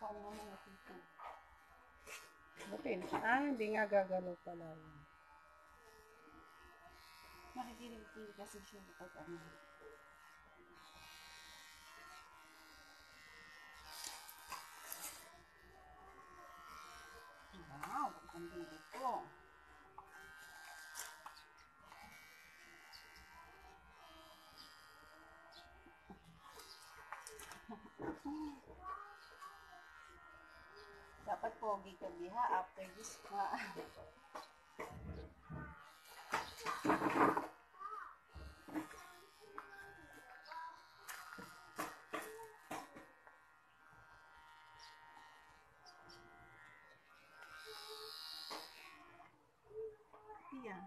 Paano naman nakita? Buti. Hindi nga gagalaw pala yun. Nakikinig kasi siya pag ano. Wow, ang ganda po. Dapat pogi ka biha after this pa. Yan.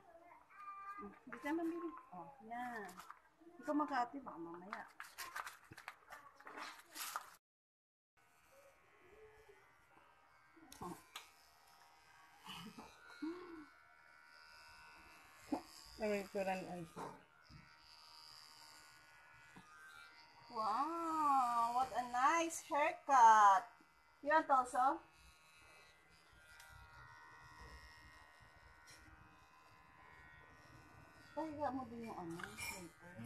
Hindi ka mamili. Oh, yan. Ikaw mag-ate baka mamaya. Wow, what a nice haircut. You want also? Pahiga mo din yung ano, paper.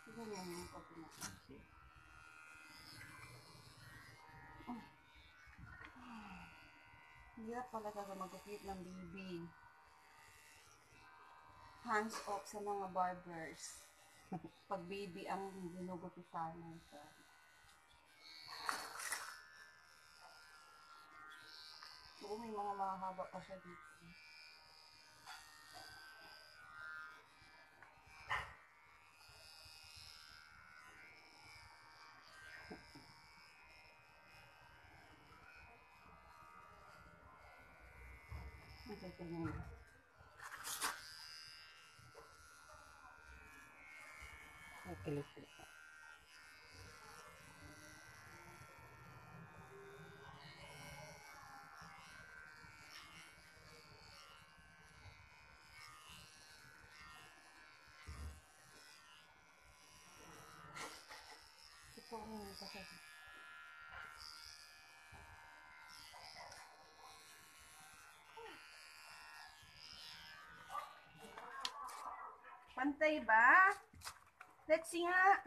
Tignan mo yung pati na. Hirap pala ka magupit ng baby. Hands off sa mga barbers. Pag baby ang ginugupitan nito. Oo, may mga mahaba pa siya dito. Okay, tingnan mo. Okay. Ito ang kasi. Pantay ba? Let's see nga.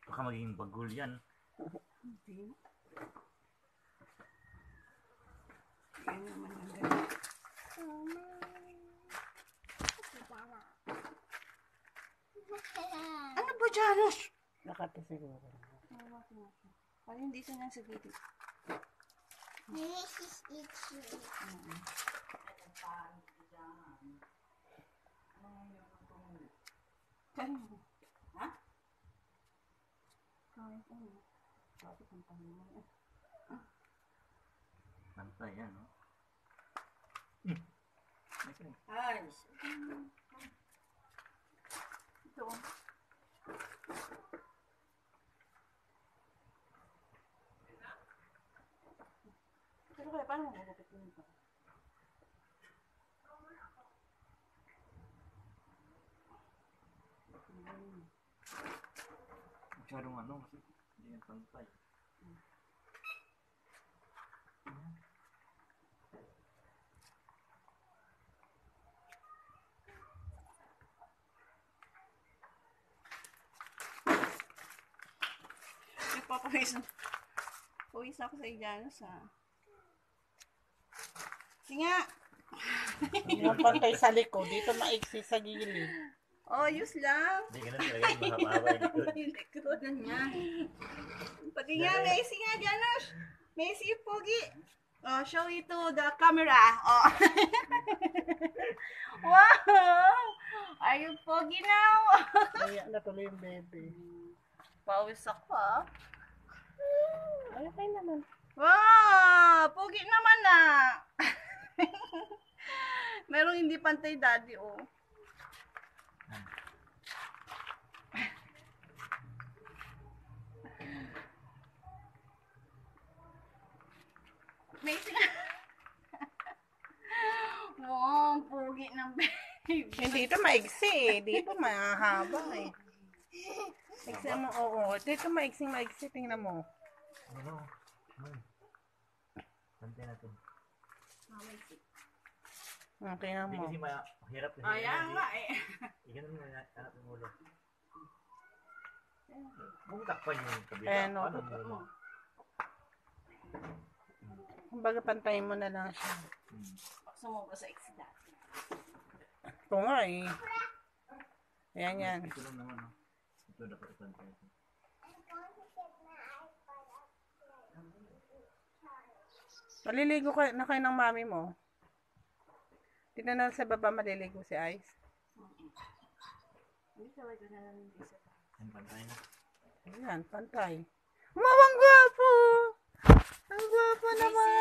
Baka magiging bagul yan. Hindi. Yan naman ang ganyan. Ano ba, Janos? Nakata siguro. Parang hindi siya nang sagiti. This is itchy. Kaya mo. Ha? Kaya ko mo. Sabi kang pangalan. Nantay yan, no? Ay. Ito. Pero kaya paano mo magupit yun ito? Masyadong ano kasi hindi yan pantay. Pawis ako sa Janos, ha. Sige nga. Yung pantay sa likod, dito maiksi sa gilid. Oh, use lang. Hindi ganun talaga yung mahaba yung likod. Yung likod. Ganyan. Pati nga, Macy nga, Janos. Macy, pogi. Oh, show it to the camera. Oh. Wow! Are you pogi now? Kaya natuloy yung baby. Pawis ako, ha. Ay, okay naman. Wow! Pogi naman, na. Merong hindi pantay daddy, oh. Macy nga. Wow, pogi ng baby. Hindi ito maigsi eh. Dito mahaba eh. Maigsi mo, oo. Dito maigsi. Tingnan mo. Ano? Pantay natin. Tingnan Hindi mo. kasi mahirap kasi. Ayan nga eh. Igan mo na anak ng ulo. Kung takpan yung kabila. Ayan, no. Paano mo? Kumbaga pantayin mo na lang siya. Sumubo sa eksida. Ito nga eh. Ayan yan. Ito lang naman. No? Ito dapat ipantay. Maliligo na kayo ng mami mo. Tignan na sa baba maliligo si Ice. Hindi talaga na lang yung isa. Ang pantay na. Ayan, pantay. Wow, ang gwapo! Ang gwapo naman!